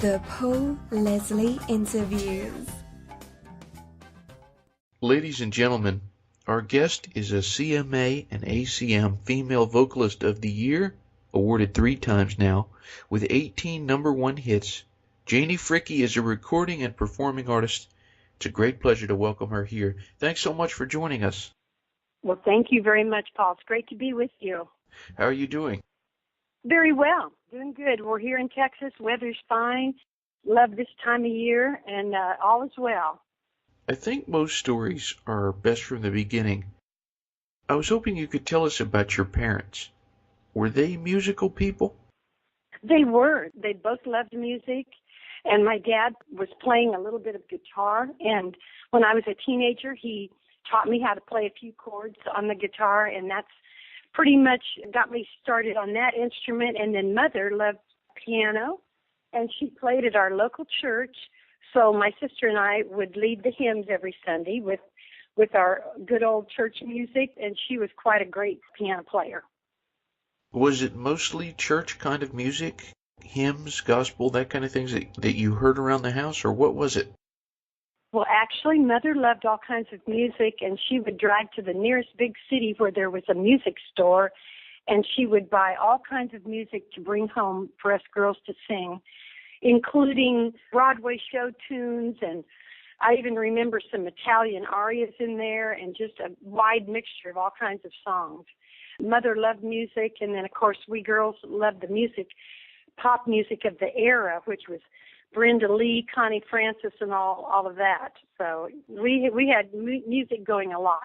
The Paul Leslie Interviews. Ladies and gentlemen, our guest is a CMA and ACM Female Vocalist of the Year, awarded 3 times now, with 18 #1 hits. Janie Fricke is a recording and performing artist. It's a great pleasure to welcome her here. Thanks so much for joining us. Well, thank you very much, Paul. It's great to be with you. How are you doing? Very well. Doing good. We're here in Texas. Weather's fine. Love this time of year, and all is well. I think most stories are best from the beginning. I was hoping you could tell us about your parents. Were they musical people? They were. They both loved music, and my dad was playing a little bit of guitar, and when I was a teenager, he taught me how to play a few chords on the guitar, and that's pretty much got me started on that instrument. And then Mother loved piano, and she played at our local church. So my sister and I would lead the hymns every Sunday with our good old church music, and she was quite a great piano player. Was it mostly church kind of music, hymns, gospel, that kind of things that you heard around the house, or what was it? Well, actually, Mother loved all kinds of music, and she would drive to the nearest big city where there was a music store, and she would buy all kinds of music to bring home for us girls to sing, including Broadway show tunes, and I even remember some Italian arias in there, and just a wide mixture of all kinds of songs. Mother loved music, and then, of course, we girls loved the music, pop music of the era, which was Brenda Lee, Connie Francis, and all of that. So we had music going a lot.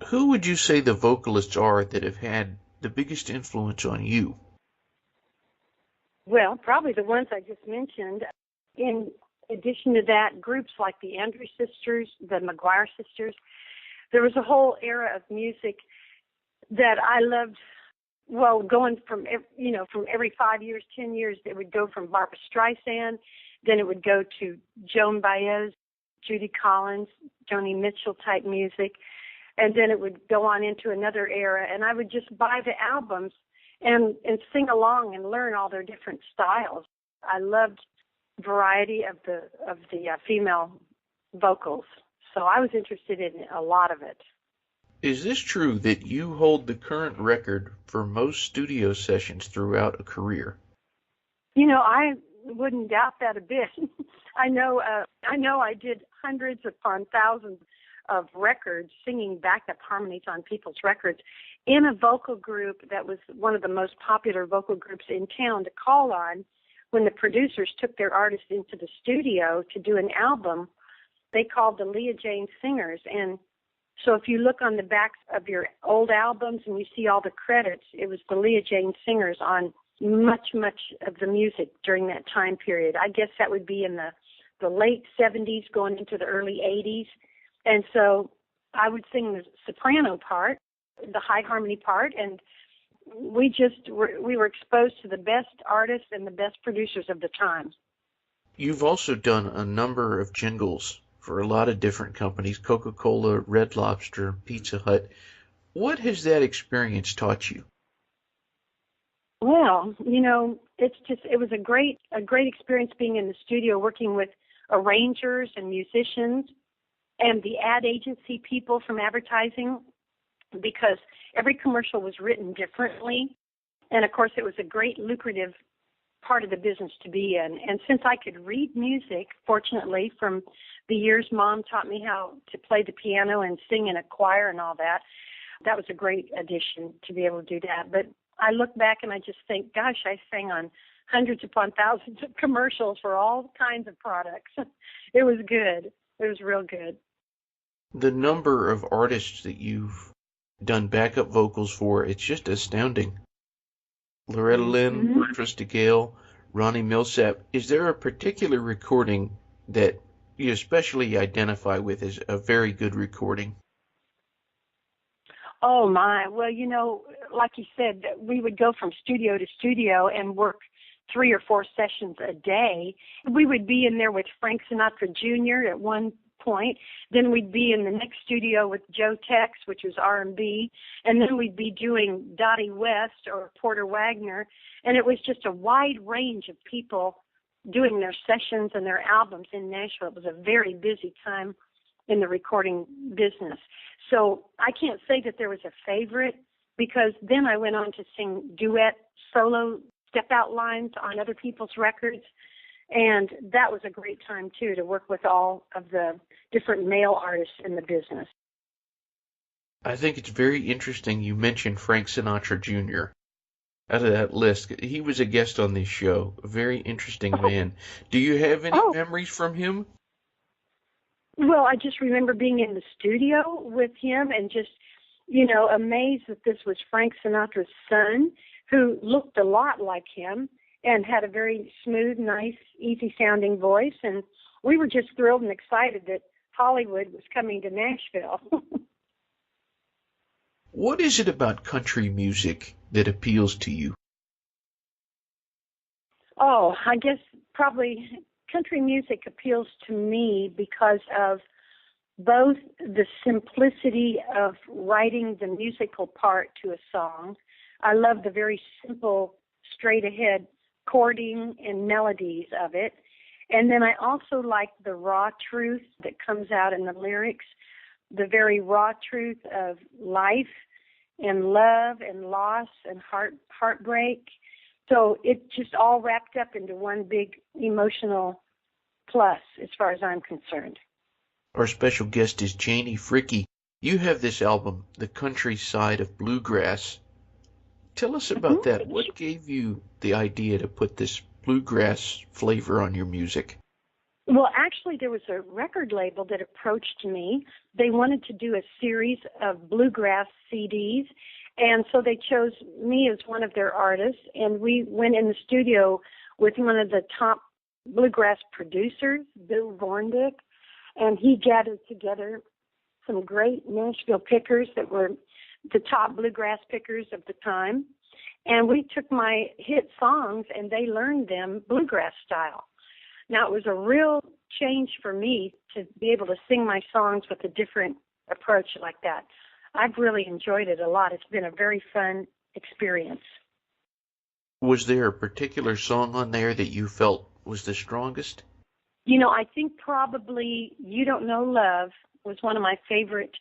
Who would you say the vocalists are that have had the biggest influence on you? Well, probably the ones I just mentioned. In addition to that, groups like the Andrews Sisters, the McGuire Sisters, there was a whole era of music that I loved. Well, going from every 5 years, 10 years, it would go from Barbra Streisand, then it would go to Joan Baez, Judy Collins, Joni Mitchell type music, and then it would go on into another era, and I would just buy the albums and sing along and learn all their different styles. I loved variety of the female vocals, so I was interested in a lot of it. Is this true that you hold the current record for most studio sessions throughout a career? I wouldn't doubt that a bit. I know I did hundreds upon thousands of records, singing backup harmonies on people's records in a vocal group that was one of the most popular vocal groups in town to call on when the producers took their artists into the studio to do an album. They called the Leah Jane Singers, and so if you look on the backs of your old albums and you see all the credits, it was the Leah Jane Singers on much of the music during that time period. I guess that would be in the late 70s going into the early 80s. And so I would sing the soprano part, the high harmony part, and we were exposed to the best artists and the best producers of the time. You've also done a number of jingles for a lot of different companies, Coca-Cola, Red Lobster, Pizza Hut. What has that experience taught you? Well, it was a great experience being in the studio working with arrangers and musicians and the ad agency people from advertising, because every commercial was written differently. And of course, it was a great lucrative part of the business to be in. And since I could read music, fortunately, from the years Mom taught me how to play the piano and sing in a choir and all that, that was a great addition to be able to do that. But I look back and I just think, gosh, I sang on hundreds upon thousands of commercials for all kinds of products. It was good. It was real good. The number of artists that you've done backup vocals for, it's just astounding. Loretta Lynn, Bertrand DeGale, Ronnie Millsap. Is there a particular recording that you especially identify with as a very good recording? Oh, my. Well, like you said, we would go from studio to studio and work 3 or 4 sessions a day. We would be in there with Frank Sinatra Jr. at one point. Then we'd be in the next studio with Joe Tex, which was R&B. And then we'd be doing Dottie West or Porter Wagner. And it was just a wide range of people doing their sessions and their albums in Nashville. It was a very busy time in the recording business. So I can't say that there was a favorite, because then I went on to sing duet, solo, step-out lines on other people's records. And that was a great time, too, to work with all of the different male artists in the business. I think it's very interesting you mentioned Frank Sinatra Jr. out of that list. He was a guest on this show. A very interesting man. Do you have any memories from him? Well, I just remember being in the studio with him and just, amazed that this was Frank Sinatra's son, who looked a lot like him and had a very smooth, nice, easy-sounding voice. And we were just thrilled and excited that Hollywood was coming to Nashville. What is it about country music that appeals to you? Oh, I guess probably country music appeals to me because of both the simplicity of writing the musical part to a song. I love the very simple, straight-ahead chording and melodies of it. And then I also like the raw truth that comes out in the lyrics, the very raw truth of life and love and loss and heartbreak. So it just all wrapped up into one big emotional plus as far as I'm concerned. Our special guest is Janie Fricke. You have this album, The Countryside of Bluegrass. Tell us about that. What gave you the idea to put this bluegrass flavor on your music? Well, actually, there was a record label that approached me. They wanted to do a series of bluegrass CDs, and so they chose me as one of their artists, and we went in the studio with one of the top bluegrass producers, Bill Vorndick, and he gathered together some great Nashville pickers that were the top bluegrass pickers of the time, and we took my hit songs and they learned them bluegrass style. Now, it was a real change for me to be able to sing my songs with a different approach like that. I've really enjoyed it a lot. It's been a very fun experience. Was there a particular song on there that you felt was the strongest? I think probably You Don't Know Love was one of my favorite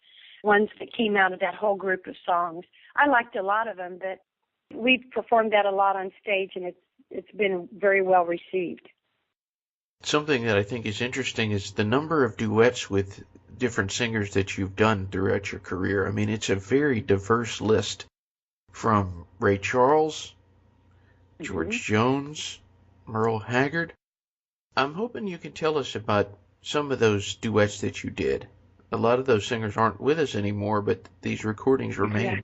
ones that came out of that whole group of songs. I liked a lot of them, but we've performed that a lot on stage, and it's been very well received. Something that I think is interesting is the number of duets with different singers that you've done throughout your career. I mean, it's a very diverse list, from Ray Charles, George Jones, Merle Haggard. I'm hoping you can tell us about some of those duets that you did. A lot of those singers aren't with us anymore, but these recordings remain.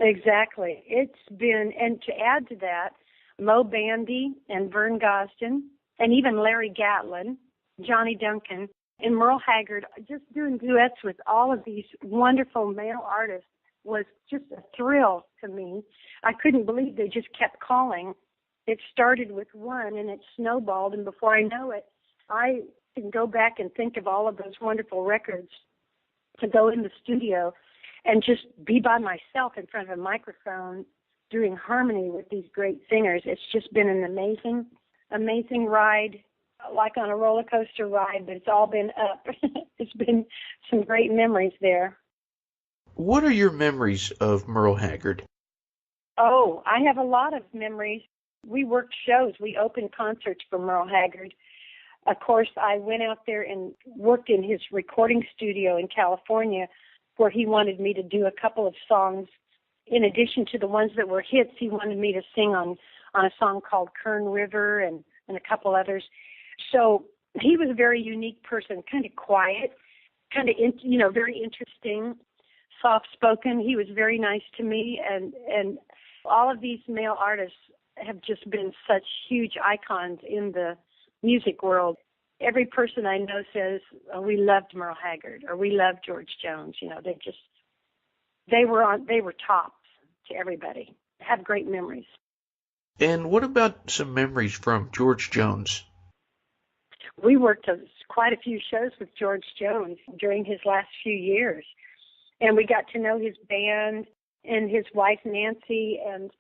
Exactly. It's been, and to add to that, Mo Bandy and Vern Gosdin, and even Larry Gatlin, Johnny Duncan, and Merle Haggard, just doing duets with all of these wonderful male artists was just a thrill to me. I couldn't believe they just kept calling. It started with one, and it snowballed, and before I know it, I can go back and think of all of those wonderful records to go in the studio and just be by myself in front of a microphone doing harmony with these great singers. It's just been an amazing ride, like on a roller coaster ride, but it's all been up. It's been some great memories there. What are your memories of Merle Haggard? Oh, I have a lot of memories. We worked shows. We opened concerts for Merle Haggard. Of course, I went out there and worked in his recording studio in California, where he wanted me to do a couple of songs. In addition to the ones that were hits, he wanted me to sing on a song called Kern River and a couple others. So he was a very unique person, kind of quiet, kind of, very interesting, soft-spoken. He was very nice to me, and all of these male artists have just been such huge icons in the music world. Every person I know says, oh, we loved Merle Haggard, or we loved George Jones. They were tops to everybody. Have great memories. And what about some memories from George Jones? We worked quite a few shows with George Jones during his last few years, and we got to know his band and his wife Nancy, and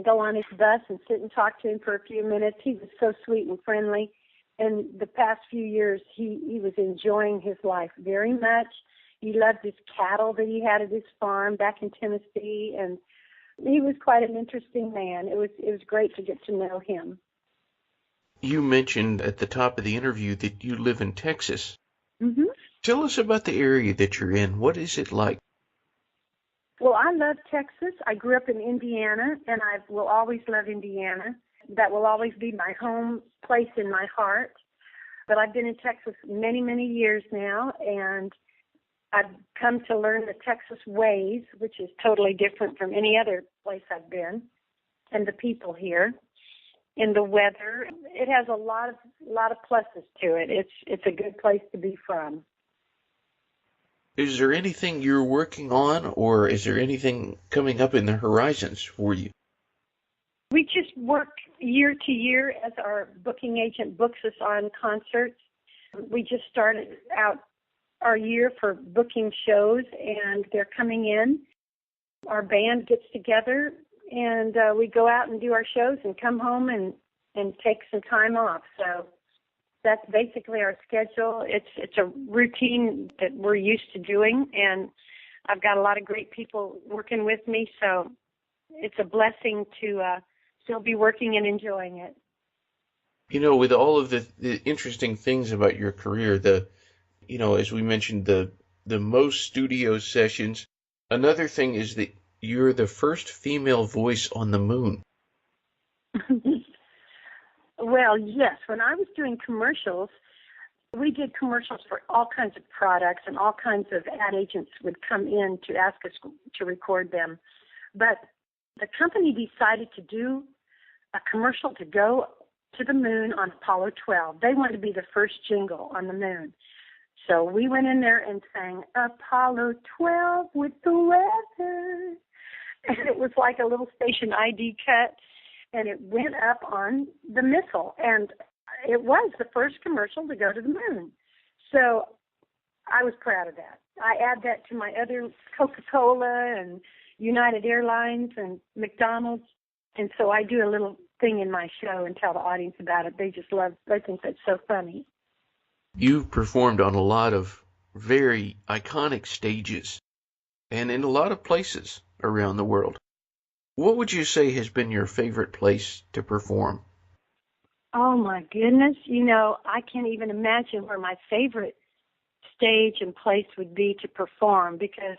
go on his bus and sit and talk to him for a few minutes. He was so sweet and friendly. And the past few years, he was enjoying his life very much. He loved his cattle that he had at his farm back in Tennessee, and he was quite an interesting man. It was great to get to know him. You mentioned at the top of the interview that you live in Texas. Mm-hmm. Tell us about the area that you're in. What is it like? Well, I love Texas. I grew up in Indiana, and I will always love Indiana. That will always be my home place in my heart. But I've been in Texas many, many years now, and I've come to learn the Texas ways, which is totally different from any other place I've been, and the people here, and the weather. It has a lot of pluses to it. It's a good place to be from. Is there anything you're working on, or is there anything coming up in the horizons for you? We just work year to year as our booking agent books us on concerts. We just started out our year for booking shows, and they're coming in. Our band gets together, and we go out and do our shows and come home and take some time off. So that's basically our schedule. It's a routine that we're used to doing, and I've got a lot of great people working with me, so it's a blessing to still be working and enjoying it. You know, with all of the interesting things about your career, as we mentioned, the most studio sessions, another thing is that you're the first female voice on the moon. Well, yes. When I was doing commercials, we did commercials for all kinds of products, and all kinds of ad agents would come in to ask us to record them. But the company decided to do a commercial to go to the moon on Apollo 12. They wanted to be the first jingle on the moon. So we went in there and sang Apollo 12 with the weather. And it was like a little station ID cut, and it went up on the missile. And it was the first commercial to go to the moon. So I was proud of that. I add that to my other Coca-Cola and United Airlines and McDonald's. And so I do a little thing in my show and tell the audience about it. They just love, they think that's so funny. You've performed on a lot of very iconic stages and in a lot of places around the world. What would you say has been your favorite place to perform? Oh, my goodness. I can't even imagine where my favorite stage and place would be to perform, because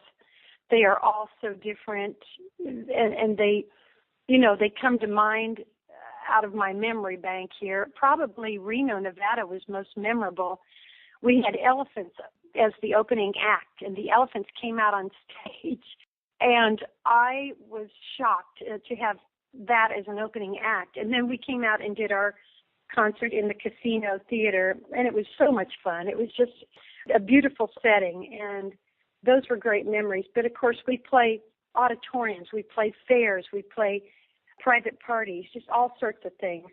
they are all so different, and they come to mind out of my memory bank here. Probably Reno, Nevada was most memorable. We had elephants as the opening act, and the elephants came out on stage, and I was shocked to have that as an opening act. And then we came out and did our concert in the Casino Theater, and it was so much fun. It was just a beautiful setting, and those were great memories. But, of course, we play auditoriums, we play fairs, we play private parties, just all sorts of things.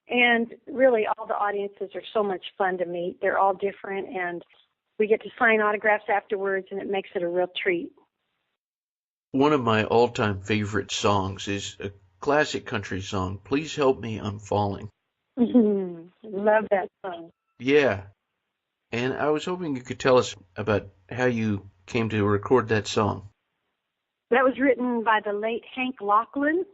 And really all the audiences are so much fun to meet. They're all different, and we get to sign autographs afterwards, and it makes it a real treat. One of my all-time favorite songs is a classic country song, Please Help Me, I'm Falling. Love that song. Yeah. And I was hoping you could tell us about how you came to record that song. That was written by the late Hank Locklin,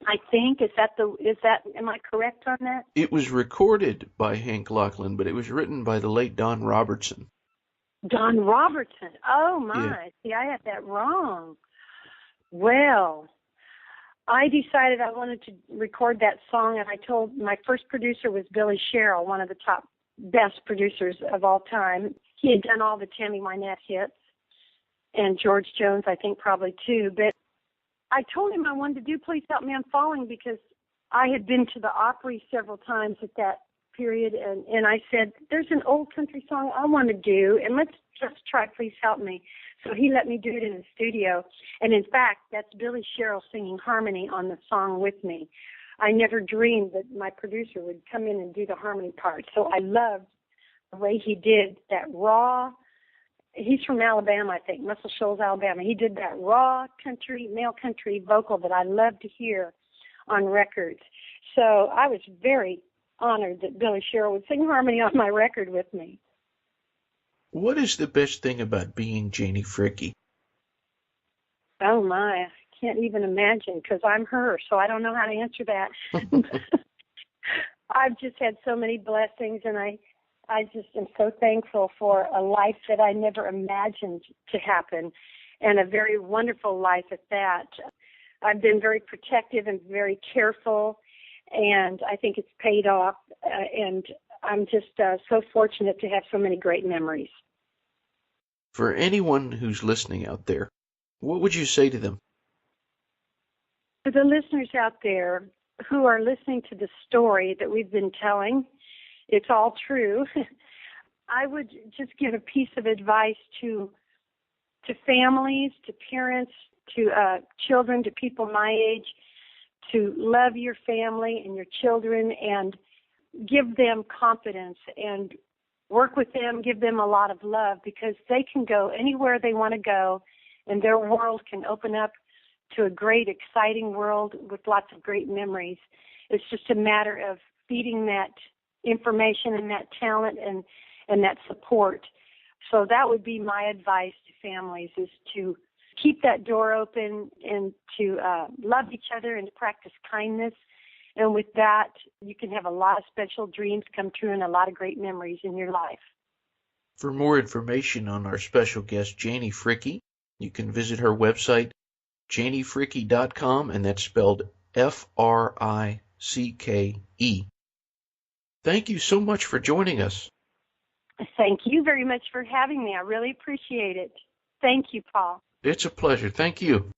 I think. Am I correct on that? It was recorded by Hank Locklin, but it was written by the late Don Robertson. Don Robertson. Oh, my. Yeah. See, I had that wrong. Well, I decided I wanted to record that song, and I told my first producer was Billy Sherrill, one of the top best producers of all time. He had done all the Tammy Wynette hits, and George Jones, I think, probably too. But I told him I wanted to do Please Help Me, I'm Falling, because I had been to the Opry several times at that period, and I said, there's an old country song I want to do, and let's just try Please Help Me. So he let me do it in the studio, and in fact, that's Billy Sherrill singing harmony on the song with me. I never dreamed that my producer would come in and do the harmony part, so I loved the way he did that raw he's from Alabama, I think, Muscle Shoals, Alabama. He did that raw country, male country vocal that I love to hear on records. So I was very honored that Billy Sherrill would sing harmony on my record with me. What is the best thing about being Janie Fricke? Oh, my. I can't even imagine because I'm her, so I don't know how to answer that. I've just had so many blessings, and I just am so thankful for a life that I never imagined to happen, and a very wonderful life at that. I've been very protective and very careful, and I think it's paid off, and I'm just so fortunate to have so many great memories. For anyone who's listening out there, what would you say to them? For the listeners out there who are listening to the story that we've been telling, it's all true. I would just give a piece of advice to families, to parents, to children, to people my age, to love your family and your children and give them confidence and work with them, give them a lot of love, because they can go anywhere they want to go and their world can open up to a great, exciting world with lots of great memories. It's just a matter of feeding that information and that talent and that support. So that would be my advice to families, is to keep that door open and to love each other and to practice kindness. And with that, you can have a lot of special dreams come true and a lot of great memories in your life. For more information on our special guest, Janie Fricke, you can visit her website, janiefricke.com, and that's spelled Fricke. Thank you so much for joining us. Thank you very much for having me. I really appreciate it. Thank you, Paul. It's a pleasure. Thank you.